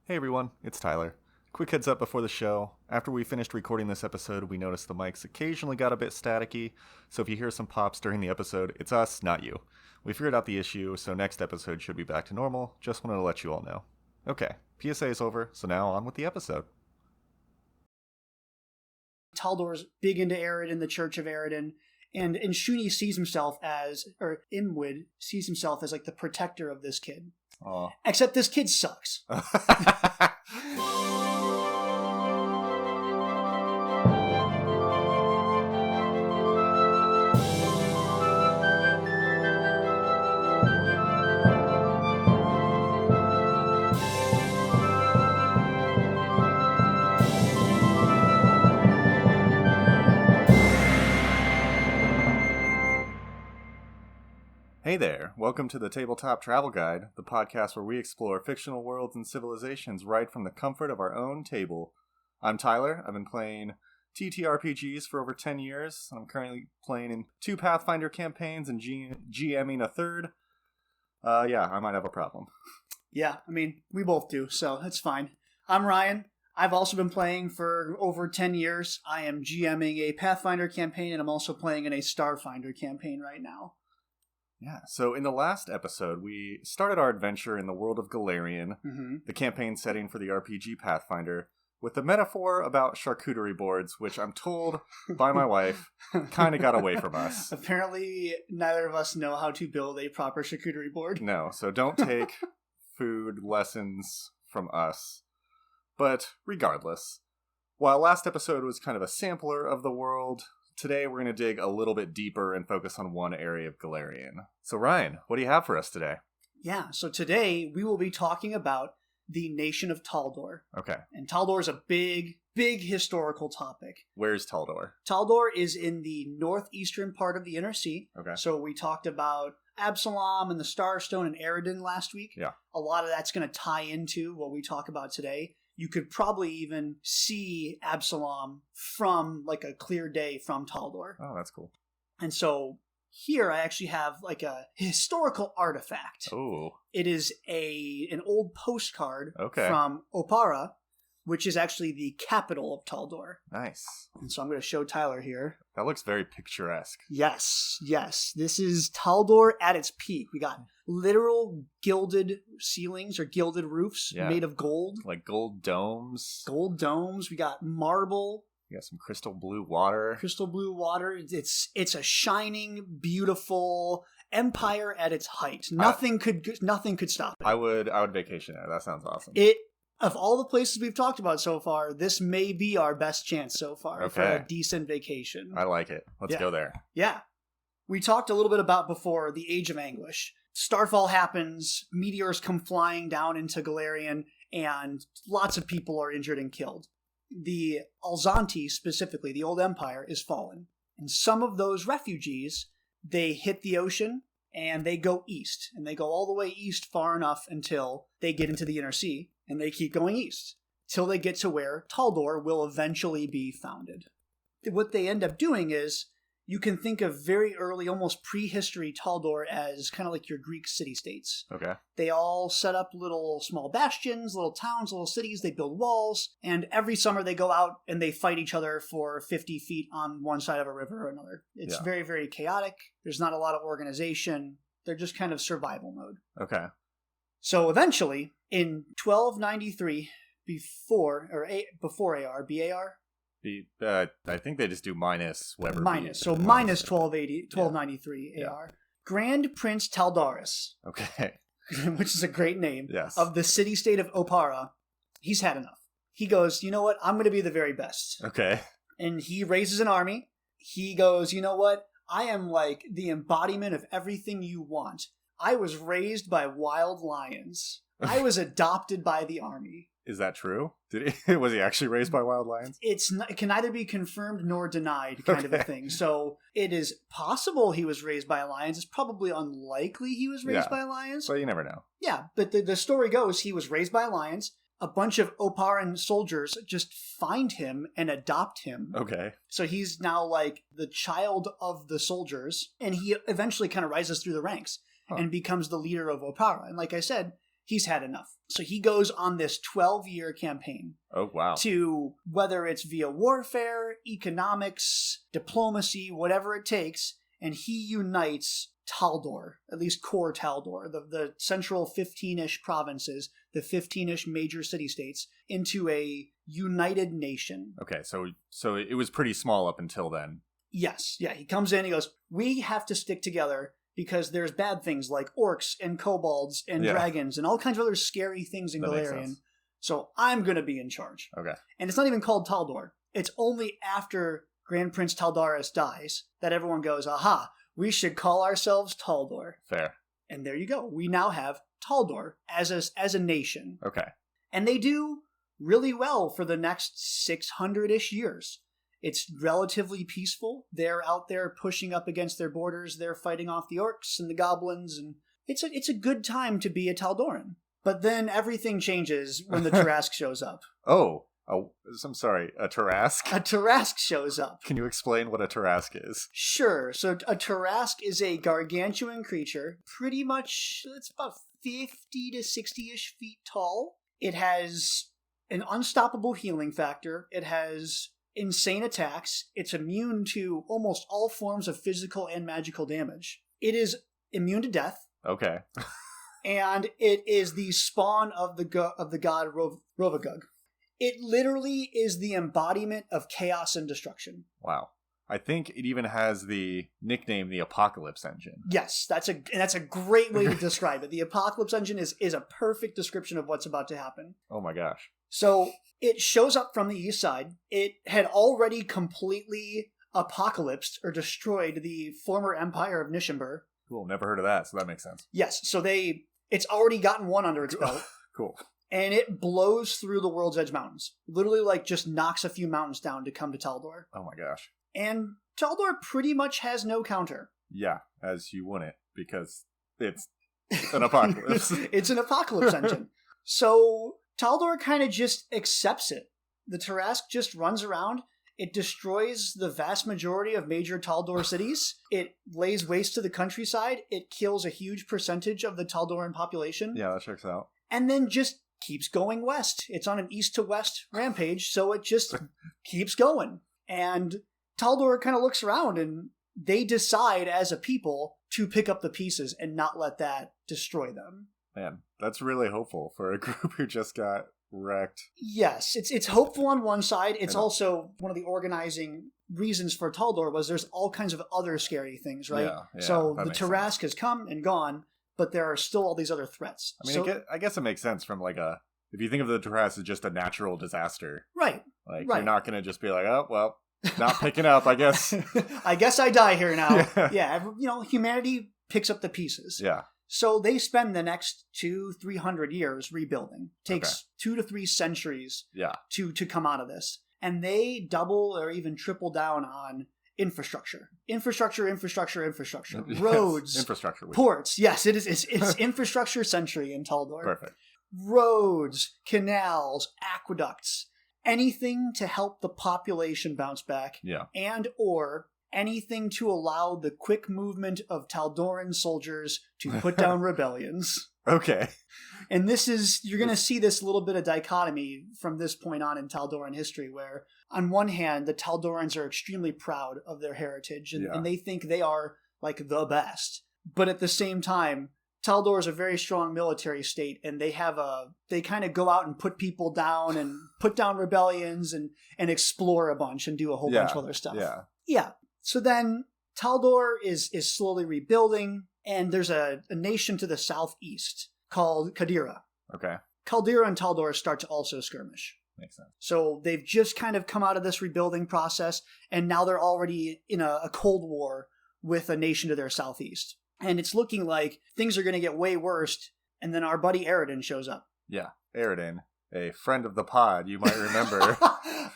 Hey everyone, it's Tyler. Quick heads up before the show. After we finished recording this episode, we noticed the mics occasionally got a bit staticky, so if you hear some pops during the episode, it's us, not you. We figured out the issue, so next episode should be back to normal. Just wanted to let you all know. Okay, PSA is over, so now on with the episode. Taldor's big into Aridin, the Church of Aridin, and Shuni sees himself as, or Imwid sees himself as like the protector of this kid. Aw. Except this kid sucks. Hey there, welcome to the Tabletop Travel Guide, the podcast where we explore fictional worlds and civilizations right from the comfort of our own table. I'm Tyler, I've been playing TTRPGs for over 10 years, and I'm currently playing in 2 Pathfinder campaigns and GMing a third. I might have a problem. Yeah, I mean, we both do, so that's fine. I'm Ryan. I've also been playing for over 10 years. I am GMing a Pathfinder campaign, and I'm also playing in a Starfinder campaign right now. Yeah, so in the last episode, we started our adventure in the world of Golarion, the campaign setting for the RPG Pathfinder, with the metaphor about charcuterie boards, which I'm told by my wife kind of got away from us. Apparently, neither of us know how to build a proper charcuterie board. No, so don't take food lessons from us. But regardless, while last episode was kind of a sampler of the world, today we're going to dig a little bit deeper and focus on one area of Golarion. So Ryan, what do you have for us today? Yeah, so today we will be talking about the nation of Taldor. Okay. And Taldor is a big historical topic. Where's Taldor? Taldor is in the northeastern part of the Inner Sea. Okay. So we talked about Absalom and the Starstone and Aridin last week. Yeah. A lot of that's going to tie into what we talk about today. You could probably even see Absalom from like a clear day from Taldor. Oh, that's cool. And so here I actually have like a historical artifact. Oh. It is an old postcard Okay. from Opara, which is actually the capital of Taldor. Nice. And so I'm going to show Tyler here. That looks very picturesque. Yes. This is Taldor at its peak. We got literal gilded ceilings or gilded roofs made of gold. Like gold domes. Gold domes. We got marble. You got some crystal blue water. Crystal blue water. It's a shining, beautiful empire at its height. Nothing could stop it. I would vacation there. That sounds awesome. Of all the places we've talked about so far, this may be our best chance so far for a decent vacation. I like it. Let's go there. Yeah. We talked a little bit about before the Age of Anguish. Starfall happens, meteors come flying down into Golarion, and lots of people are injured and killed. The Alzanti, specifically, the Old Empire, is fallen. And some of those refugees, they hit the ocean, and they go east. And they go all the way east far enough until they get into the Inner Sea. And they keep going east till they get to where Taldor will eventually be founded. What they end up doing is, you can think of very early, almost prehistory Taldor as kind of like your Greek city-states. Okay. They all set up little small bastions, little towns, little cities. They build walls. And every summer they go out and they fight each other for 50 feet on one side of a river or another. It's very, very chaotic. There's not a lot of organization. They're just kind of survival mode. Okay. So eventually, in 1293, before AR, BAR? I think they just do minus whatever. Minus. So minus 1293 AR. Grand Prince Taldaris. Okay. Which is a great name. Yes. Of the city-state of Opara. He's had enough. He goes, you know what? I'm going to be the very best. Okay. And he raises an army. He goes, you know what? I am like the embodiment of everything you want. I was raised by wild lions. I was adopted by the army. Is that true? Was he actually raised by wild lions? It can neither be confirmed nor denied kind of a thing. So it is possible he was raised by lions. It's probably unlikely he was raised by lions. But you never know. Yeah, but the story goes he was raised by lions. A bunch of Oparan soldiers just find him and adopt him. Okay. So he's now like the child of the soldiers. And he eventually kind of rises through the ranks and becomes the leader of Opara. And like I said, he's had enough. So he goes on this 12-year campaign. Oh, wow. To, whether it's via warfare, economics, diplomacy, whatever it takes, and he unites Taldor, at least core Taldor, the central 15-ish provinces, the 15-ish major city-states, into a united nation. Okay, so it was pretty small up until then. Yes, yeah, he comes in, he goes, we have to stick together because there's bad things like orcs and kobolds and dragons and all kinds of other scary things in Golarion. So I'm going to be in charge. Okay. And it's not even called Taldor. It's only after Grand Prince Taldaris dies that everyone goes, aha, we should call ourselves Taldor. Fair. And there you go. We now have Taldor as a nation. Okay. And they do really well for the next 600-ish years. It's relatively peaceful. They're out there pushing up against their borders. They're fighting off the orcs and the goblins. And it's a good time to be a Taldoran. But then everything changes when the Tarrasque shows up. Oh, I'm sorry, a Tarrasque? A Tarrasque shows up. Can you explain what a Tarrasque is? Sure. So a Tarrasque is a gargantuan creature, pretty much, it's about 50 to 60-ish feet tall. It has an unstoppable healing factor. It has insane attacks. It's immune to almost all forms of physical and magical damage. It is immune to death. Okay. And it is the spawn of the god Rovagug. It literally is the embodiment of chaos and destruction. Wow. I think it even has the nickname the Apocalypse Engine. Yes, that's a great way to describe it. The Apocalypse Engine is a perfect description of what's about to happen. Oh my gosh. So it shows up from the east side. It had already completely apocalypsed or destroyed the former empire of Nishimber. Cool, never heard of that, so that makes sense. Yes, so it's already gotten one under its belt. Cool. And it blows through the World's Edge Mountains. Literally, just knocks a few mountains down to come to Taldor. Oh my gosh. And Taldor pretty much has no counter. Yeah, as you wouldn't, because it's an apocalypse. It's an apocalypse engine. So Taldor kind of just accepts it. The Tarrasque just runs around. It destroys the vast majority of major Taldor cities. It lays waste to the countryside. It kills a huge percentage of the Taldoran population. Yeah, that checks out. And then just keeps going west. It's on an east to west rampage, so it just keeps going. And Taldor kind of looks around and they decide as a people to pick up the pieces and not let that destroy them. Man, that's really hopeful for a group who just got wrecked. Yes, it's hopeful on one side. It's also one of the organizing reasons for Taldor was there's all kinds of other scary things, right? Yeah, so the Tarrasque has come and gone, but there are still all these other threats. I mean, I guess it makes sense from if you think of the Tarrasque as just a natural disaster. Right. You're not going to just be like, oh, well, not picking up, I guess. I guess I die here now. Yeah, humanity picks up the pieces. Yeah. So they spend the next 200-300 years rebuilding. Takes 2 to 3 centuries to come out of this. And they double or even triple down on infrastructure. Infrastructure. Yes, Roads. infrastructure. Ports. Yes, it's infrastructure century in Taldor. Perfect. Roads, canals, aqueducts. Anything to help the population bounce back. Yeah. And or anything to allow the quick movement of Taldoran soldiers to put down rebellions. Okay. And you're going to see this little bit of dichotomy from this point on in Taldoran history, where on one hand, the Taldorans are extremely proud of their heritage and they think they are the best. But at the same time, Taldor is a very strong military state, and they kind of go out and put people down and put down rebellions and explore a bunch and do a whole bunch of other stuff. Yeah. So then Taldor is slowly rebuilding, and there's a nation to the southeast called Kadira. Okay. Kadira and Taldor start to also skirmish. Makes sense. So they've just kind of come out of this rebuilding process, and now they're already in a cold war with a nation to their southeast. And it's looking like things are going to get way worse, and then our buddy Aridin shows up. Yeah, Aridin, a friend of the pod, you might remember.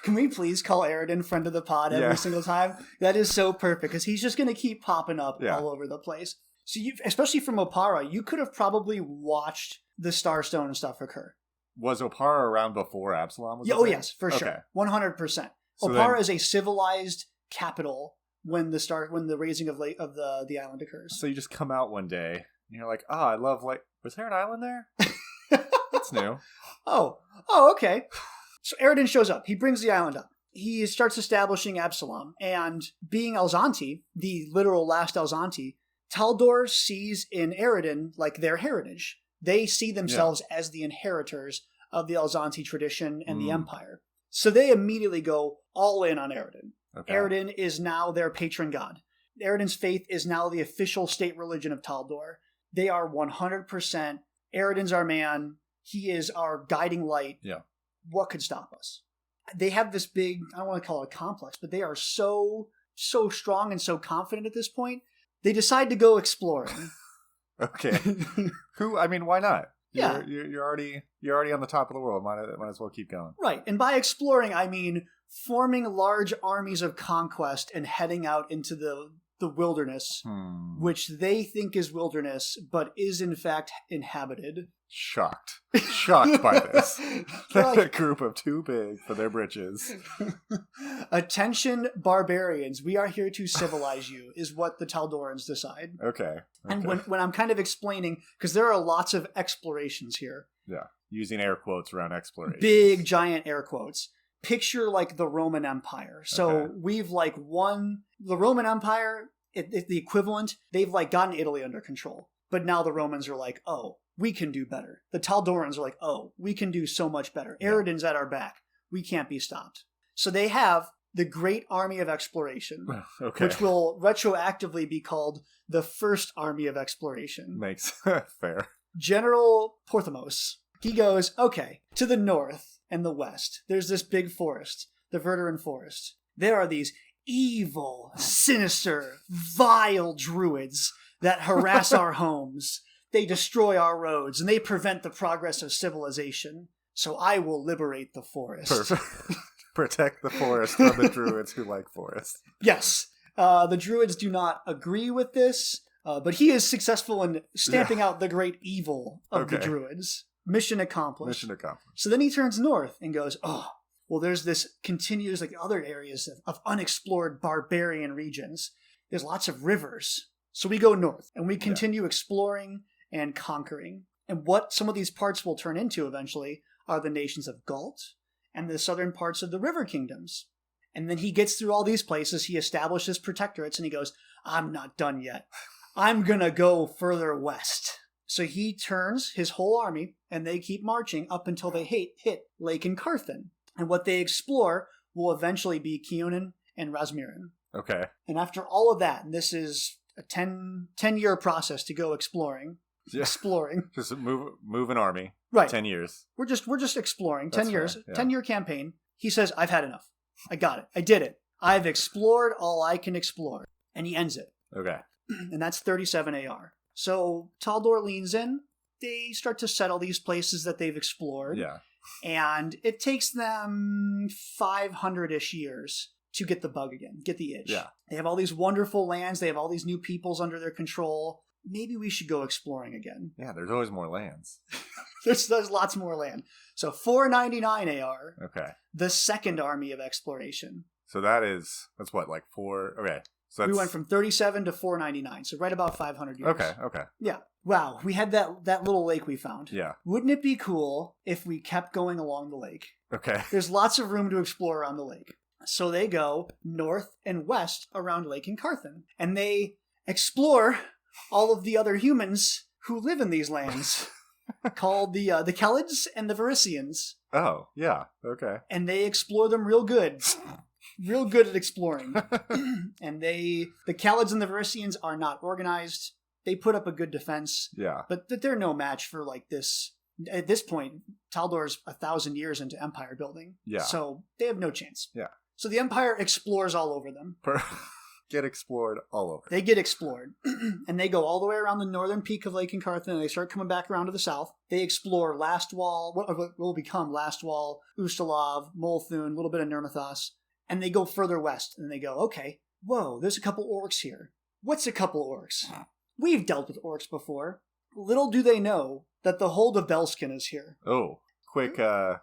Can we please call Aridin friend of the pod every single time? That is so perfect, because he's just going to keep popping up all over the place. So especially from Opara, you could have probably watched the Starstone stuff occur. Was Opara around before Absalom was Oh, yes, for sure. 100%. So Opara is a civilized capital when the raising of the island occurs. So you just come out one day and you're like, I love was there an island there? That's new. Oh, okay. So Aridin shows up. He brings the island up. He starts establishing Absalom. And being Elzanti, the literal last Elzanti, Taldor sees in Aridin like their heritage. They see themselves as the inheritors of the Elzanti tradition and the Empire. So they immediately go all in on Aridin. Okay. Aridin is now their patron god. Aridin's faith is now the official state religion of Taldor. They are 100%. Aridin's our man. He is our guiding light. Yeah. What could stop us? They have this big, I don't want to call it a complex, but they are so strong and so confident at this point. They decide to go exploring. Okay. Why not? Yeah. You're already on the top of the world. Might as well keep going. Right. And by exploring, I mean forming large armies of conquest and heading out into the wilderness, which they think is wilderness, but is in fact inhabited. Shocked by this. A group of too big for their britches. Attention, barbarians. We are here to civilize you, is what the Taldorans decide. Okay. And when I'm kind of explaining, because there are lots of explorations here. Yeah. Using air quotes around exploration. Big, giant air quotes. Picture like the Roman Empire. So we've won the Roman Empire, the equivalent, they've gotten Italy under control. But now the Romans are like, oh, we can do better. The Taldorans are like, oh, we can do so much better. Aridin's at our back. We can't be stopped. So they have the Great Army of Exploration, which will retroactively be called the First Army of Exploration. Makes fair. General Porthemos, he goes, okay, to the north and the west, there's this big forest, the Verduran Forest. There are these evil, sinister, vile druids that harass our homes. They destroy our roads, and they prevent the progress of civilization. So I will liberate the forest. Perfect. Protect the forest from the druids who like forests. Yes. The druids do not agree with this, but he is successful in stamping out the great evil of the druids. Mission accomplished. So then he turns north and goes, oh, well, there's this continuous, other areas of unexplored barbarian regions. There's lots of rivers. So we go north, and we continue exploring and conquering. And what some of these parts will turn into eventually are the nations of Gault and the southern parts of the river kingdoms. And then he gets through all these places, he establishes protectorates, and he goes, I'm not done yet. I'm going to go further west. So he turns his whole army, and they keep marching up until they hit Lake Carthan. And what they explore will eventually be Keonan and Razmirin. Okay. And after all of that, and this is a 10-year process to go exploring. Yeah. Exploring. Just move an army. Right. 10 years. We're just exploring. That's 10 years. Fair, yeah. 10-year campaign. He says, I've had enough. I got it. I did it. I've explored all I can explore. And he ends it. Okay. And that's 37 AR. So Taldor leans in. They start to settle these places that they've explored. Yeah. And it takes them 500-ish years to get the bug again, get the itch. Yeah. They have all these wonderful lands. They have all these new peoples under their control. Maybe we should go exploring again. Yeah, there's always more lands. There's lots more land. So 499 AR. Okay. The second army of exploration. So that's what, 4? Okay. So we went from 37 to 499. So right about 500 years. Okay. Yeah. Wow. We had that little lake we found. Yeah. Wouldn't it be cool if we kept going along the lake? Okay. There's lots of room to explore around the lake. So they go north and west around Lake Carthan. And they explore all of the other humans who live in these lands, called the Kelids and the Varisians. Oh, yeah. Okay. And they explore them real good. Real good at exploring. And the Kelids and the Varisians are not organized. They put up a good defense. Yeah. But they're no match for this. At this point, Taldor's 1,000 years into empire building. Yeah. So they have no chance. Yeah. So the empire explores all over them. Get explored all over. They get explored. And they go all the way around the northern peak of Lake Carthan, and they start coming back around to the south. They explore Lastwall, what will become Lastwall, Ustalav, Molthun, a little bit of Nirmathas. And they go further west, and they go, okay, whoa, there's a couple orcs here. What's a couple orcs? We've dealt with orcs before. Little do they know that the Hold of Belskin is here. Oh, quick,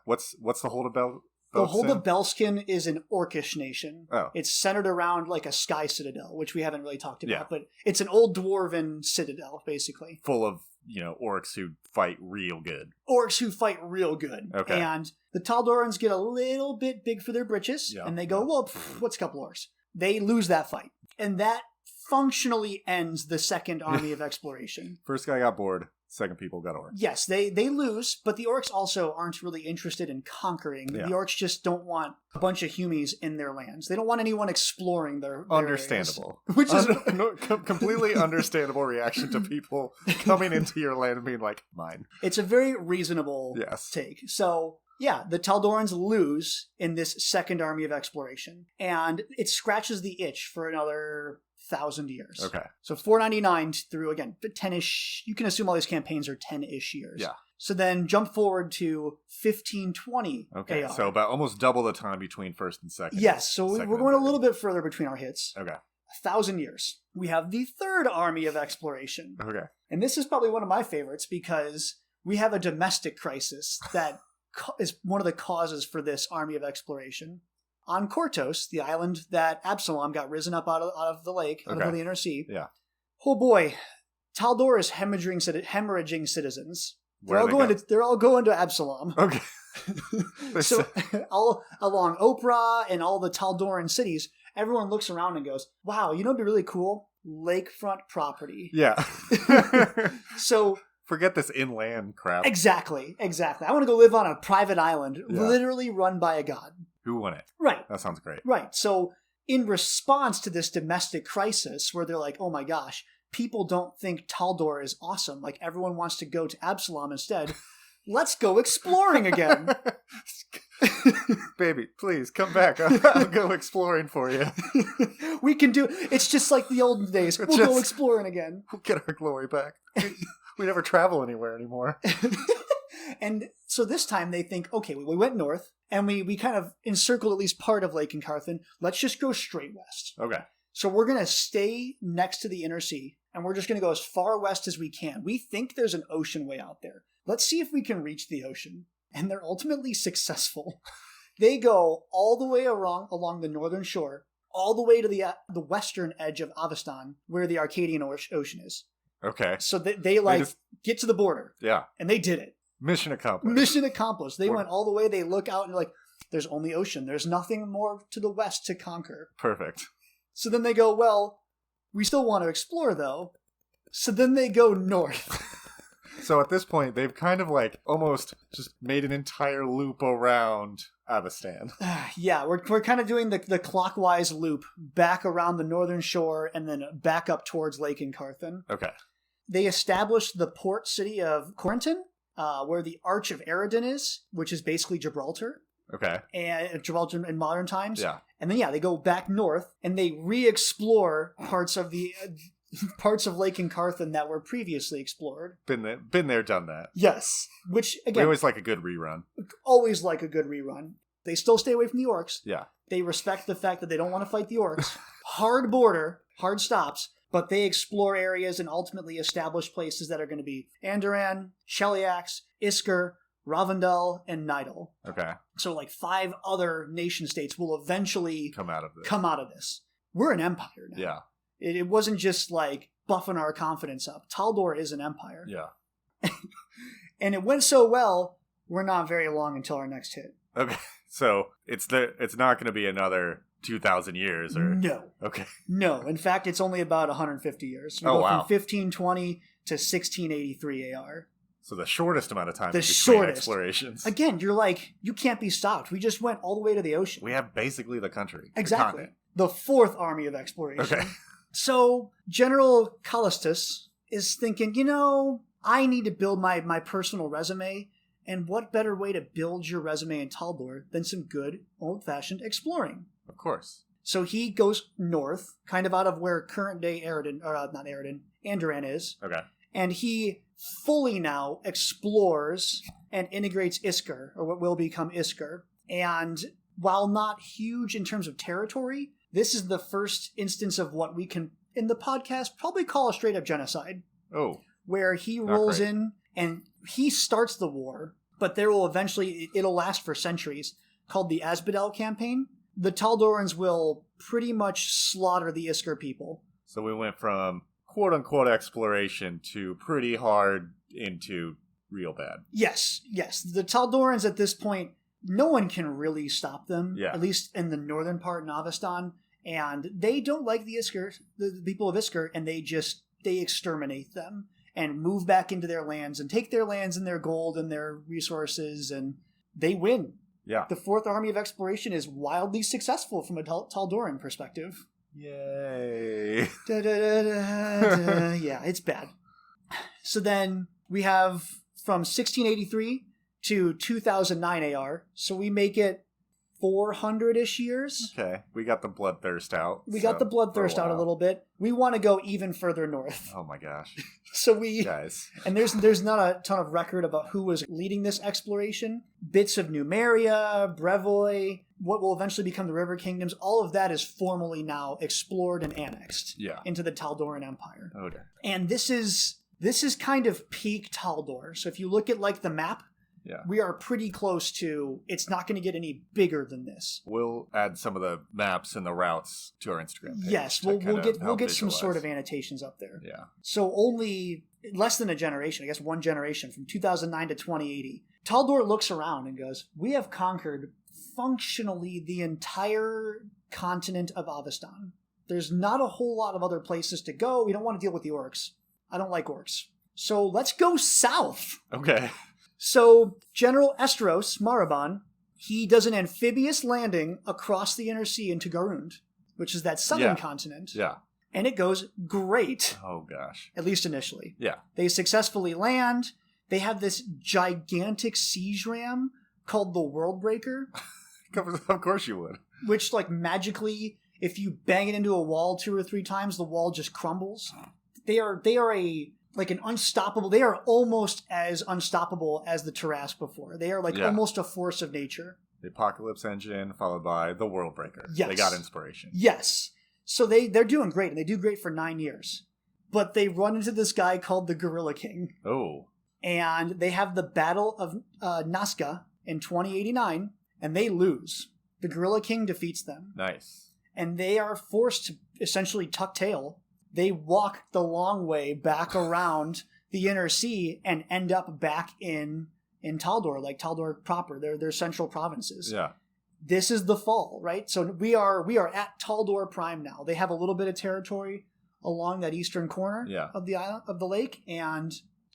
what's the Hold of Belskin? The Hold of Belskin is an orcish nation. Oh. It's centered around a sky citadel, which we haven't really talked about, Yeah. but it's an old dwarven citadel, basically. Full of orcs who fight real good. Orcs who fight real good. Okay. And the Taldorans get a little bit big for their britches, and they go, well, what's a couple orcs? They lose that fight. And that functionally ends the second army of exploration. First guy got bored. Second people got orcs. Yes, they lose, but the orcs also aren't really interested in conquering. Yeah. The orcs just don't want a bunch of humies in their lands. They don't want anyone exploring their understandable. Areas, which is completely understandable reaction to people coming into your land and being like, mine. It's a very reasonable take. So, yeah, the Taldorans lose in this second army of exploration, and it scratches the itch for another 1,000 years. Okay. So 499 through, again, 10-ish. You can assume all these campaigns are 10-ish years. Yeah. So then jump forward to 1520 Okay, AR. so about almost double the time between first and second. Yes, so we're going a little bit further between our hits. Okay. 1,000 years. We have the third army of exploration. Okay. And this is probably one of my favorites because we have a domestic crisis that is one of the causes for this army of exploration. On Kortos, the island that Absalom got risen up out of the lake, out of the inner sea. Yeah. Oh boy, Taldor is hemorrhaging citizens. They're all going to Absalom. Okay. So all along Oprah and all the Taldoran cities, everyone looks around and goes, "Wow, it'd be really cool, lakefront property." Yeah. So forget this inland crap. Exactly. I want to go live on a private island, literally run by a god. Who won it? Right. That sounds great. Right. So in response to this domestic crisis where they're like, oh my gosh, people don't think Taldor is awesome. Like everyone wants to go to Absalom instead. Let's go exploring again. Baby, please come back. I'll go exploring for you. We can do it's just like the old days. We'll go exploring again. We'll get our glory back. We never travel anywhere anymore. And so this time they think, okay, we went north and we kind of encircled at least part of Lake Encarthan. Let's just go straight west. Okay. So we're going to stay next to the inner sea and we're just going to go as far west as we can. We think there's an ocean way out there. Let's see if we can reach the ocean. And they're ultimately successful. They go all the way along the northern shore, all the way to the western edge of Avistan, where the Arcadian Ocean is. Okay. So they get to the border. Yeah. And they did it. Mission accomplished. Mission accomplished. They went all the way. They look out and they're like, there's only ocean. There's nothing more to the west to conquer. Perfect. So then they go, well, we still want to explore though. So then they go north. So at this point, they've kind of almost just made an entire loop around Avistan. Yeah, we're kind of doing the clockwise loop back around the northern shore and then back up towards Lake Encarthan. Okay. They established the port city of Corentin, where the Arch of Eredin is, which is basically Gibraltar. Okay. And Gibraltar in modern times. Yeah. And then, they go back north and they re-explore parts of Lake Encarthan that were previously explored. Been there, done that. Yes. Which, again... We always like a good rerun. Always like a good rerun. They still stay away from the orcs. Yeah. They respect the fact that they don't want to fight the orcs. Hard border, hard stops, but they explore areas and ultimately establish places that are going to be Andoran, Cheliax, Isker, Ravendel, and Nidal. Okay. So 5 other nation states will eventually come out of this. We're an empire now. Yeah. It wasn't just buffing our confidence up. Taldor is an empire. Yeah. And it went so well, we're not very long until our next hit. Okay. So it's not going to be another 2,000 years or... No. Okay. No. In fact, it's only about 150 years. We go from 1520 to 1683 AR. So the shortest amount of time between explorations. Again, you're you can't be stopped. We just went all the way to the ocean. We have basically the country. Exactly. The fourth army of exploration. Okay. So General Callistus is thinking, I need to build my personal resume. And what better way to build your resume in Taldor than some good, old-fashioned exploring? Of course. So he goes north, kind of out of where current-day Andoran is. Okay. And he fully now explores and integrates Isker, or what will become Isker. And while not huge in terms of territory, this is the first instance of what we can, in the podcast, probably call a straight-up genocide. Oh. Where he rolls in and he starts the war, but there will it'll last for centuries, called the Asbidel campaign. The Taldorans will pretty much slaughter the Isker people. So we went from quote-unquote exploration to pretty hard into real bad. Yes. The Taldorans at this point, no one can really stop them, at least in the northern part in Avistan, and they don't like the people of Isker, and they exterminate them and move back into their lands and take their lands and their gold and their resources, and they win. Yeah. The Fourth Army of Exploration is wildly successful from a Taldoran perspective. Yay. Yeah, it's bad. So then we have from 1683 to 2009 AR, so we make it 400-ish years. Okay, we got the bloodthirst out. We got the bloodthirst out a little bit. We want to go even further north. Oh my gosh. So we... Guys. And there's not a ton of record about who was leading this exploration. Bits of Numeria, Brevoy, what will eventually become the River Kingdoms, all of that is formally now explored and annexed into the Taldoran Empire. Oh dear. And this is kind of peak Taldor. So if you look at like the map, we are pretty close to, it's not going to get any bigger than this. We'll add some of the maps and the routes to our Instagram page. Yes, we'll get some sort of annotations up there. Yeah. So only less than a generation, I guess one generation, from 2009 to 2080, Taldor looks around and goes, we have conquered functionally the entire continent of Avistan. There's not a whole lot of other places to go. We don't want to deal with the orcs. I don't like orcs. So let's go south. Okay. So General Estros Maraban, he does an amphibious landing across the inner sea into Garund, which is that southern continent. Yeah. And it goes great. Oh, gosh. At least initially. Yeah. They successfully land. They have this gigantic siege ram called the Worldbreaker. Of course you would. Which, like, magically, if you bang it into a wall 2 or 3 times, the wall just crumbles. They are an unstoppable... They are almost as unstoppable as the Tarrasque before. They are, almost a force of nature. The Apocalypse Engine, followed by the Worldbreaker. Yes. They got inspiration. Yes. So they're doing great, and they do great for 9 years. But they run into this guy called the Gorilla King. Oh. And they have the Battle of Nazca in 2089, and they lose. The Gorilla King defeats them. Nice. And they are forced to essentially tuck tail. They walk the long way back around the inner sea and end up back in Taldor, like Taldor proper, their central provinces. Yeah. This is the fall, right? So we are at Taldor Prime now. They have a little bit of territory along that eastern corner of the island, of the lake, and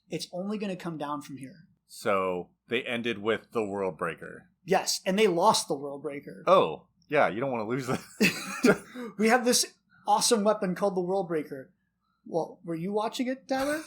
it's only going to come down from here. So they ended with the Worldbreaker. Yes, and they lost the Worldbreaker. Oh, yeah, you don't want to lose that. We have this awesome weapon called the Worldbreaker. Well, were you watching it, Tyler?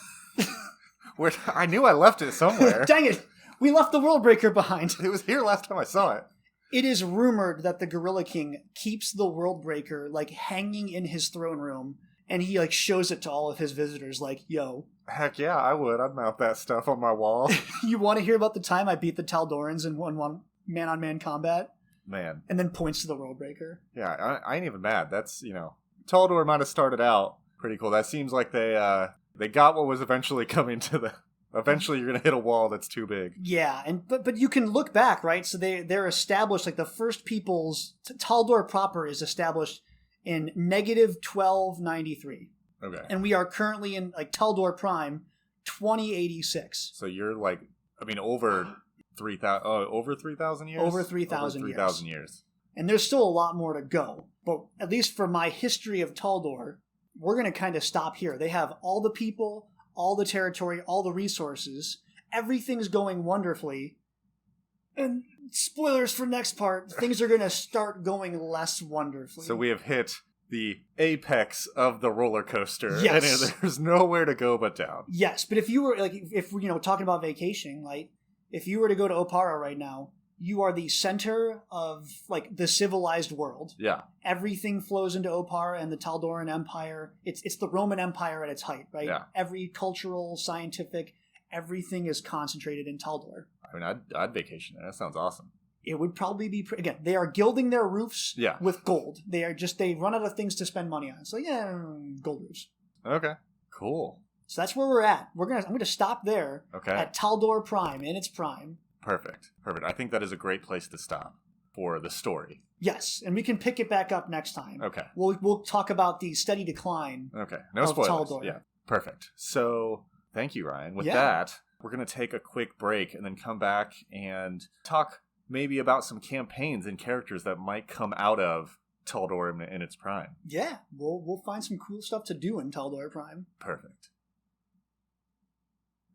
I knew I left it somewhere. Dang it! We left the Worldbreaker behind. It was here last time I saw it. It is rumored that the Gorilla King keeps the Worldbreaker, like, hanging in his throne room, and he, like, shows it to all of his visitors, like, yo. Heck yeah, I would. I'd mount that stuff on my wall. You want to hear about the time I beat the Taldorans in one man-on-man combat? Man. And then points to the Worldbreaker. Yeah, I ain't even mad. That's, Taldor might have started out pretty cool. That seems like they got what was eventually coming to them. Eventually you're going to hit a wall that's too big. Yeah, but you can look back, right? So they're established, like the first peoples, Taldor proper is established in negative 1293. Okay. And we are currently in, like, Taldor Prime, 2086. So you're like, over 3,000 over 3,000 years? Over 3,000 years. 3,000 years. And there's still a lot more to go. But at least for my history of Taldor, we're going to kind of stop here. They have all the people, all the territory, all the resources. Everything's going wonderfully. And spoilers for next part, things are going to start going less wonderfully. So we have hit the apex of the roller coaster. Yes. And there's nowhere to go but down. Yes, but if you were, like, if we're, talking about vacationing, like, if you were to go to Opara right now, you are the center of, like, the civilized world. Yeah. Everything flows into Opara and the Taldoran Empire. It's the Roman Empire at its height, right? Yeah. Every cultural, scientific, everything is concentrated in Taldor. I'd vacation there. That sounds awesome. It would probably be, again, they are gilding their roofs with gold. They run out of things to spend money on. So yeah, gold roofs. Okay. Cool. So that's where we're at. I'm going to stop there at Taldor Prime, in its prime. Perfect. I think that is a great place to stop for the story. Yes, and we can pick it back up next time. Okay. We'll talk about the steady decline. Okay. No spoilers. Taldor. Yeah. Perfect. So, thank you, Ryan. With that, we're going to take a quick break and then come back and talk maybe about some campaigns and characters that might come out of Taldor in its prime. Yeah, we'll find some cool stuff to do in Taldor Prime. Perfect.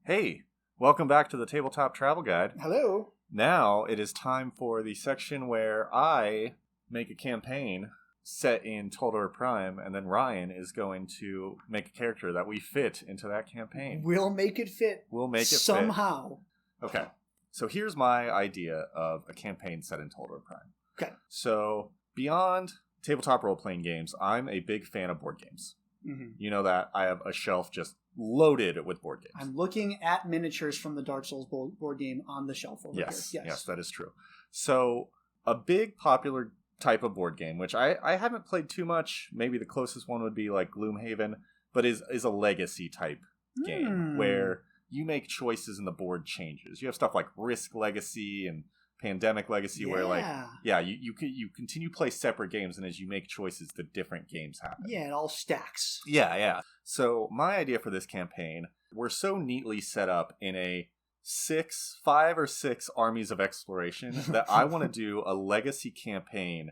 Hey, welcome back to the Tabletop Travel Guide. Hello. Now it is time for the section where I make a campaign set in Taldor Prime, and then Ryan is going to make a character that we fit into that campaign. We'll make it fit. We'll make it somehow. Fit. Okay. So here's my idea of a campaign set in Taldor Prime. Okay. So beyond tabletop role-playing games, I'm a big fan of board games. Mm-hmm. You know that I have a shelf just loaded with board games. I'm looking at miniatures from the Dark Souls board game on the shelf over here. Yes, that is true. So a big popular type of board game, which I haven't played too much, maybe the closest one would be like Gloomhaven, but is a legacy type game where you make choices and the board changes. You have stuff like Risk Legacy and Pandemic Legacy where you continue to play separate games, and as you make choices, the different games happen. Yeah, it all stacks. Yeah. So my idea for this campaign, we're so neatly set up in a 5 or 6 armies of exploration that I want to do a legacy campaign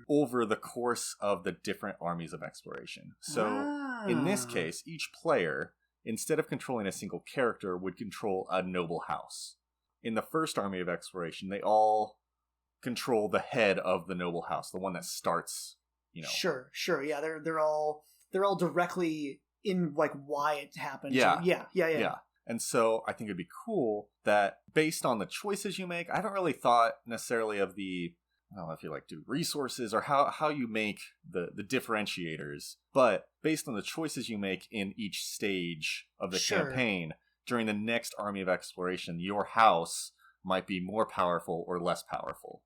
over the course of the different armies of exploration. So in this case, each player, instead of controlling a single character, would control a noble house. In the first army of exploration, they all control the head of the noble house, the one that starts, Sure. Yeah, they're all directly in like why it happened. Yeah. So, yeah. And so I think it'd be cool that based on the choices you make, I haven't really thought necessarily of I don't know if you like do resources or how you make the differentiators, but based on the choices you make in each stage of the campaign, during the next army of exploration, your house might be more powerful or less powerful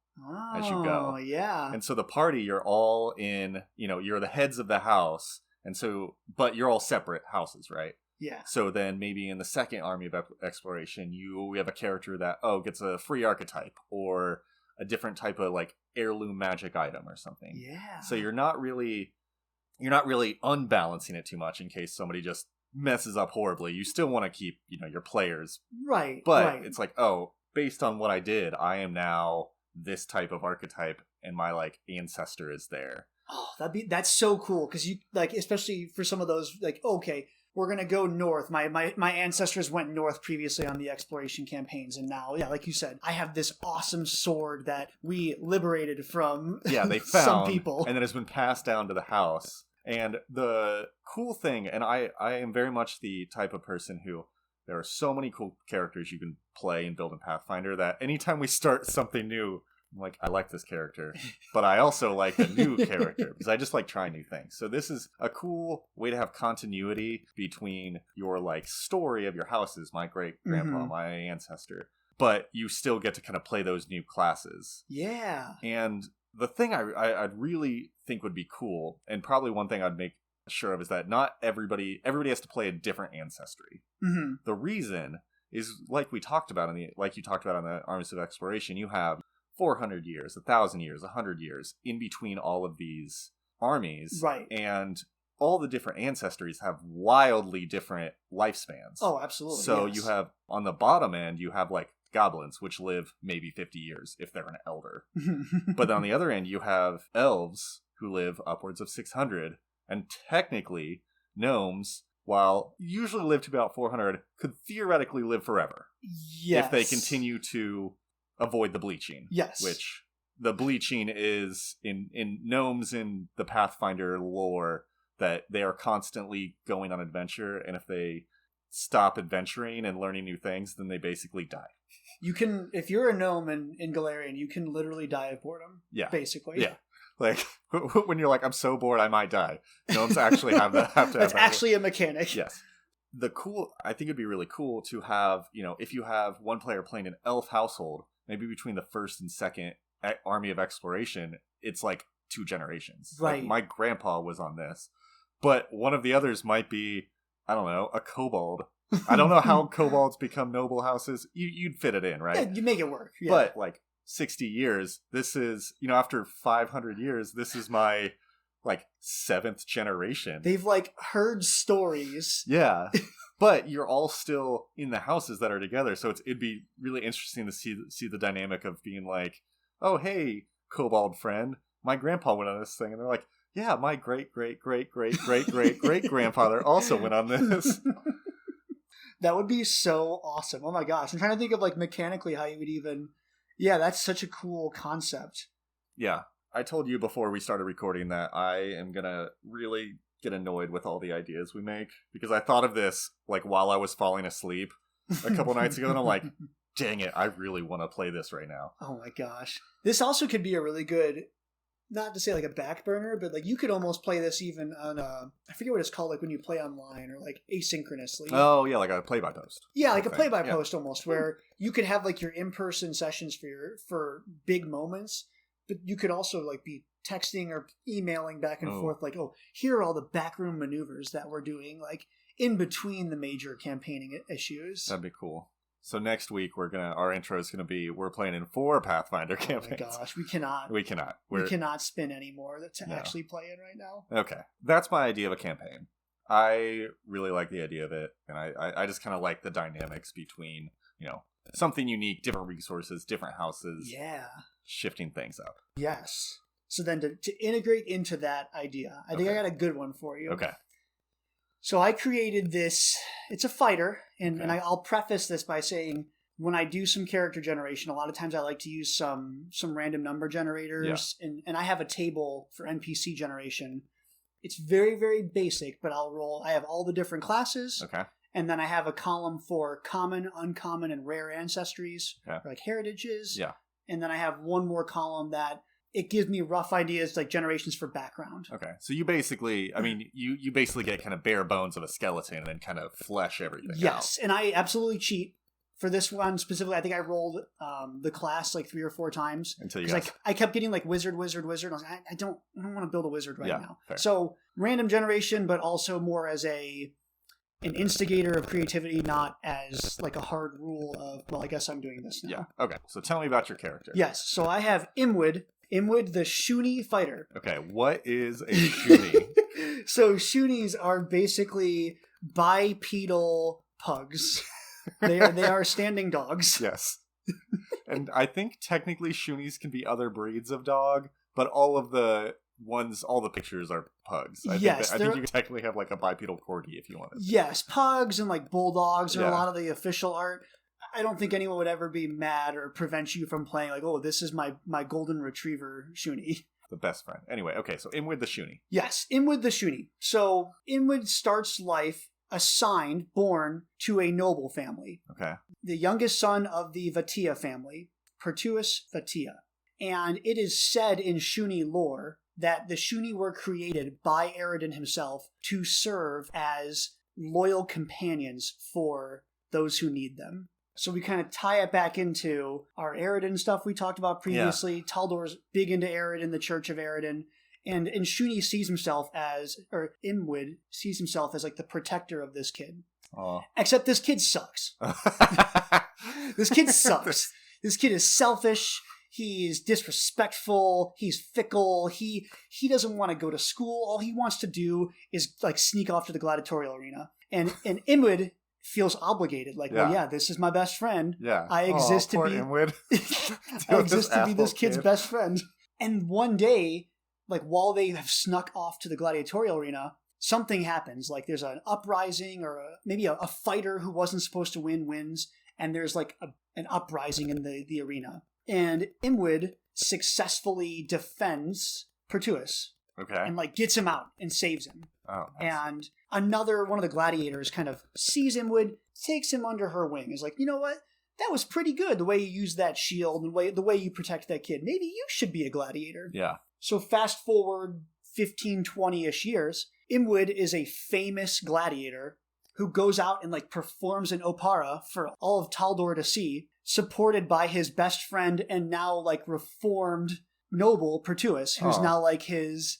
as you go. Oh, yeah. And so the party, you're all in, you're the heads of the house, and so, but you're all separate houses, right? Yeah. So then maybe in the second army of exploration, we have a character that, gets a free archetype or a different type of like heirloom magic item or something. Yeah. So you're not really unbalancing it too much in case somebody just messes up horribly. You still want to keep, your players. Right. But it's like, based on what I did, I am now this type of archetype and my like ancestor is there. Oh, that's so cool because you like, especially for some of those like, okay, we're gonna go north. My ancestors went north previously on the exploration campaigns, and now, like you said, I have this awesome sword that we liberated from they found some people, and then it's been passed down to the house. And the cool thing, and I am very much the type of person who, there are so many cool characters you can play and build in Pathfinder that anytime we start something new, I'm like, I like this character, but I also like a new character because I just like trying new things. So this is a cool way to have continuity between your like story of your houses, my great grandpa, my ancestor, but you still get to kind of play those new classes. Yeah. And the thing I'd really think would be cool, and probably one thing I'd make sure of, is that not everybody has to play a different ancestry. Mm-hmm. The reason is like you talked about on the Armies of Exploration, you have 400 years, 1,000 years, 100 years in between all of these armies. Right. And all the different ancestries have wildly different lifespans. Oh, absolutely. So yes. you have, on the bottom end, you have like goblins, which live maybe 50 years if they're an elder. But on the other end, you have elves who live upwards of 600. And technically, gnomes, while usually live to about 400, could theoretically live forever. Yes. If they continue to avoid the bleaching. Yes. Which the bleaching is in gnomes in the Pathfinder lore, that they are constantly going on adventure, and if they stop adventuring and learning new things, then they basically die. You can, if you're a gnome in Golarion, you can literally die of boredom. Yeah. Basically. Yeah. Like, when you're like, I'm so bored, I might die. Gnomes actually have to have That's actually a mechanic. Yes. I think it'd be really cool to have, if you have one player playing an elf household, maybe between the first and second army of exploration, it's like 2 generations. Right. Like, my grandpa was on this. But one of the others might be, I don't know, a kobold. I don't know how kobolds become noble houses. You'd fit it in, right? Yeah, you make it work. Yeah. But, like, 60 years, this is, after 500 years, this is my, like, 7th generation. They've, like, heard stories. Yeah. But you're all still in the houses that are together, so it'd be really interesting to see the dynamic of being like, oh, hey, kobold friend, my grandpa went on this thing. And they're like, yeah, my great-great-great-great-great-great-grandfather also went on this. That would be so awesome. Oh my gosh. I'm trying to think of like mechanically how you would even... Yeah, that's such a cool concept. Yeah. I told you before we started recording that I am going to really get annoyed with all the ideas we make, because I thought of this like while I was falling asleep a couple nights ago, and I'm like, dang it, I really want to play this right now. Oh my gosh. This also could be a really good, not to say like a back burner, but like you could almost play this even on I forget what it's called, like when you play online or like asynchronously. Oh yeah, like a play-by-post. Yeah, like a play-by-post almost, where you could have like your in-person sessions for big moments, but you could also like be texting or emailing back and forth like, oh, here are all the backroom maneuvers that we're doing like in between the major campaigning issues. That'd be cool. So next week our intro is gonna be we're playing in 4 Pathfinder campaigns. Oh my gosh, we cannot. We cannot spin any more to actually play in right now. Okay, that's my idea of a campaign. I really like the idea of it, and I just kind of like the dynamics between something unique, different resources, different houses. Yeah, shifting things up. Yes. So then to integrate into that idea, I think I got a good one for you. Okay. So I created this. It's a fighter, and I'll preface this by saying when I do some character generation, a lot of times I like to use some random number generators, and I have a table for NPC generation. It's very, very basic, but I have all the different classes. Okay. And then I have a column for common, uncommon, and rare ancestries, like heritages. Yeah. And then I have one more column that it gives me rough ideas, like generations for background. Okay. So you basically, you basically get kind of bare bones of a skeleton and then kind of flesh everything out. Yes, and I absolutely cheat. For this one specifically, I think I rolled the class like 3 or 4 times. Until you I kept getting like wizard. I was like, I don't want to build a wizard right now. Fair. So random generation, but also more as an instigator of creativity, not as like a hard rule of, well, I guess I'm doing this now. Yeah. Okay. So tell me about your character. Yes. So I have Imwood the Shuni fighter. Okay. What is a Shuni? So Shunis are basically bipedal pugs. They are standing dogs. Yes. And I think technically Shunis can be other breeds of dog, but all the pictures are pugs. I think you can technically have like a bipedal corgi if you wanted. Yes, pugs and like bulldogs are a lot of the official art. I don't think anyone would ever be mad or prevent you from playing like, oh, this is my golden retriever Shuni. The best friend. Anyway, okay, so Imwood the Shuni. Yes, Imwood the Shuni. So Imwood starts life born to a noble family. Okay. The youngest son of the Vatia family, Pertuis Vatia. And it is said in Shuni lore that the Shuni were created by Aridin himself to serve as loyal companions for those who need them. So we kind of tie it back into our Aridin stuff we talked about previously. Yeah. Taldor's big into Aridin, the Church of Aridin. And Shuni sees himself Imwood sees himself as like the protector of this kid. Oh. Except this kid sucks. This kid sucks. This kid is selfish. He's disrespectful. He's fickle. He doesn't want to go to school. All he wants to do is like sneak off to the gladiatorial arena. And Imwood feels obligated. Like, well, yeah, this is my best friend. Yeah. I exist to be Imwood. I exist to be this kid's best friend. And one day, like while they have snuck off to the gladiatorial arena, something happens. Like there's an uprising or maybe a fighter who wasn't supposed to wins. And there's like an uprising in the arena. And Imwood successfully defends Pertuis. Okay. And like gets him out and saves him. Oh, nice. And another one of the gladiators kind of sees Imwood, takes him under her wing. Is like, you know what? That was pretty good. The way you use that shield and the way you protect that kid. Maybe you should be a gladiator. Yeah. So fast forward 15, 20-ish years, Imwood is a famous gladiator who goes out and like performs an opera for all of Taldor to see, supported by his best friend and now like reformed noble Pertuis, who's now like his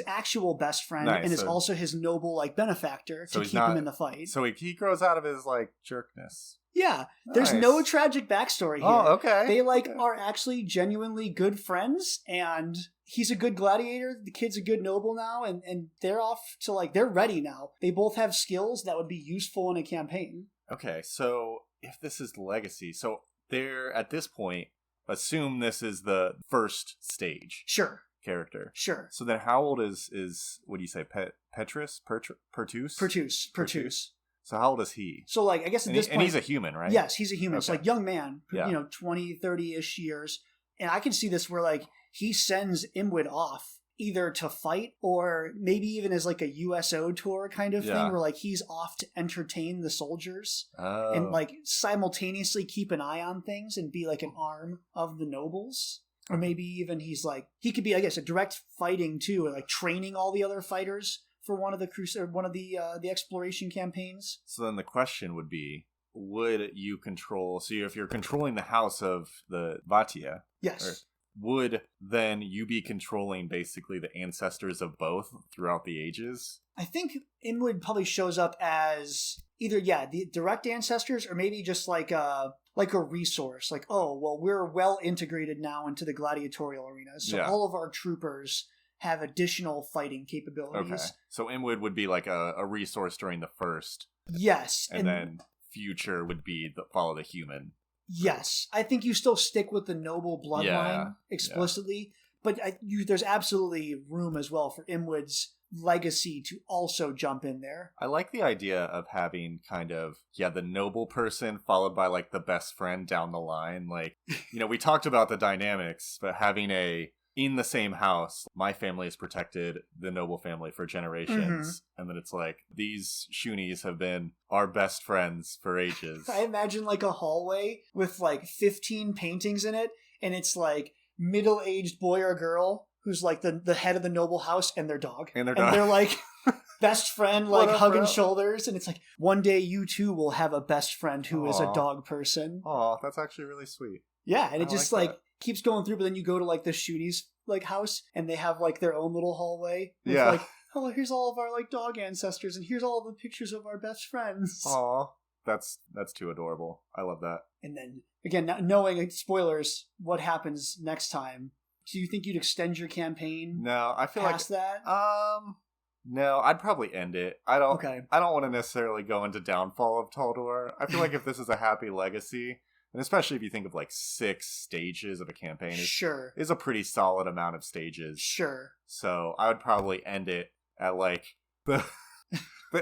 actual best friend and is also his noble like benefactor to keep him in the fight. So he grows out of his like jerkness. Yeah, there's Nice. no tragic backstory here. Oh, okay. They Okay. are actually genuinely good friends, and he's a good gladiator. The kid's a good noble now, and they're off to they're ready now. They both have skills that would be useful in a campaign. Okay, so if this is the legacy, so they're at this point, assume this is the first stage Sure. character. Sure. So then how old is what do you say, Pertus? Pertus. So how old is he? So I guess at this point... And he's a human, right? Yes, he's a human. Okay. It's young man, Yeah. 20, 30-ish years. And I can see this where he sends Imwyd off either to fight or maybe even as a USO tour kind of thing where he's off to entertain the soldiers and simultaneously keep an eye on things and be an arm of the nobles. Or maybe even he's he could be, I guess, a direct fighting too, or training all the other fighters for one of the exploration campaigns. So then the question would be, would you control... So if you're controlling the house of the Vatia... Yes. Would then you be controlling basically the ancestors of both throughout the ages? I think Imwyd probably shows up as either, the direct ancestors or maybe just a resource. We're well integrated now into the gladiatorial arena. So all of our troopers have additional fighting capabilities. Okay. So Imwyd would be a resource during the first. Yes. And then future would be follow the human. Yes, I think you still stick with the noble bloodline explicitly, but there's absolutely room as well for Imwyd's legacy to also jump in there. I like the idea of having kind of, the noble person followed by the best friend down the line. We talked about the dynamics, but having in the same house, my family has protected the noble family for generations. And then it's these Shunies have been our best friends for ages. I imagine a hallway with 15 paintings in it, and it's middle-aged boy or girl who's the head of the noble house and their dog. And they're best friend, hugging shoulders. And it's one day you too will have a best friend who is a dog person. Oh, that's actually really sweet. Yeah, and it just keeps going through, but then you go to the Shunies house and they have their own little hallway with oh, here's all of our dog ancestors and here's all the pictures of our best friends. Aw, that's too adorable. I love that. And then again, not knowing spoilers, what happens next time? Do you think you'd extend your campaign? No, I feel past that? No, I'd probably end it. I don't want to necessarily go into downfall of Taldor. I feel if this is a happy legacy, and especially if you think of 6 stages of a campaign, is a pretty solid amount of stages. Sure. So I would probably end it at the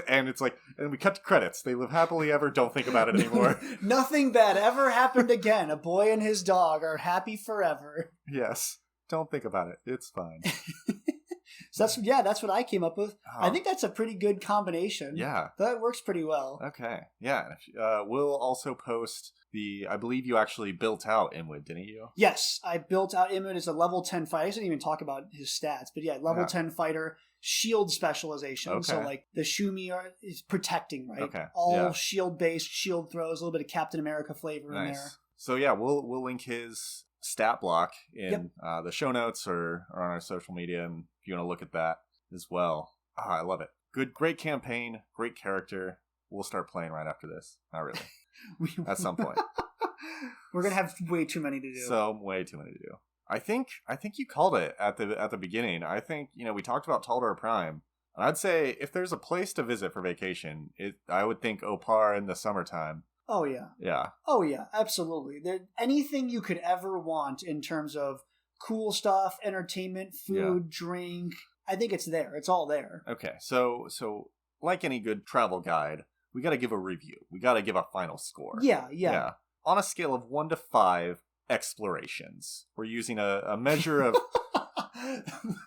end. It's and we cut to credits. They live happily ever. Don't think about it anymore. Nothing bad ever happened again. A boy and his dog are happy forever. Yes. Don't think about it. It's fine. So that's what I came up with. Oh. I think that's a pretty good combination. Yeah. That works pretty well. Okay. Yeah. We'll also post I believe you actually built out Imwyd, didn't you? Yes, I built out Imwyd as a level 10 fighter. I didn't even talk about his stats, but level 10 fighter, shield specialization. Okay. So the Shumi is protecting, right? Okay. All shield based, shield throws, a little bit of Captain America flavor in there. So we'll link his stat block in the show notes or on our social media, and if you want to look at that as well. I love it. Great campaign, great character. We'll start playing right after this. Not really. At some point. We're gonna have way too many to do. So way too many to do. I think you called it at the beginning. I think we talked about Taldor Prime. And I'd say if there's a place to visit for vacation, I would think Opar in the summertime. Oh yeah. Yeah. Oh yeah, absolutely. Anything you could ever want in terms of cool stuff, entertainment, food, drink. I think it's there. It's all there. Okay. So like any good travel guide, we got to give a review. We got to give a final score. Yeah. On a scale of 1 to 5 explorations, we're using a measure of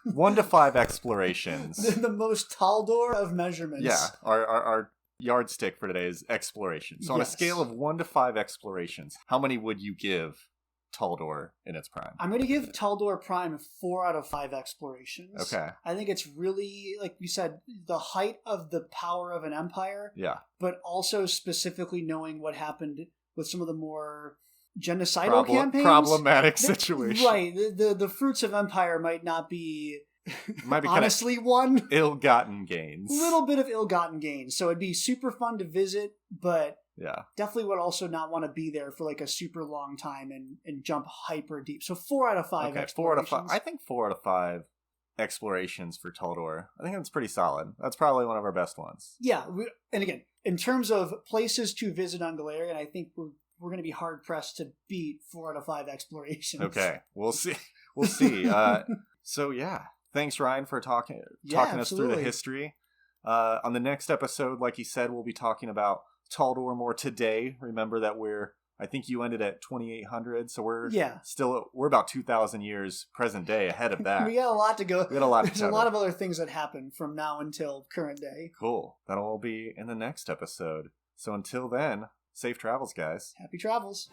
1 to 5 explorations. The most Taldor of measurements. Yeah. Our yardstick for today is exploration. So on a scale of 1 to 5 explorations, how many would you give Taldor in its prime? I'm going to give Taldor Prime 4 out of 5 explorations. Okay. I think it's really, like you said, the height of the power of an empire. Yeah. But also specifically knowing what happened with some of the more genocidal campaigns. Problematic situations. Right. The fruits of empire might not be... honestly one ill-gotten gains. A little bit of ill-gotten gains. So it'd be super fun to visit, but Yeah. Definitely would also not want to be there for like a super long time and jump hyper deep. So 4 out of 5 Okay, 4 out of 5. I think 4 out of 5 explorations for Taldor. I think that's pretty solid. That's probably one of our best ones. Yeah, and again, in terms of places to visit on Golarion, I think we're going to be hard pressed to beat 4 out of 5 explorations. Okay, we'll see. We'll see. So yeah, thanks Ryan for talking us through the history. On the next episode, like you said, we'll be talking about Taldor more today. Remember that I think you ended at 2800, so we're about 2,000 years present day ahead of that. We got a lot to go. We got a lot. There's a lot of other things that happen from now until current day. Cool. That'll all be in the next episode. So until then, safe travels, guys. Happy travels.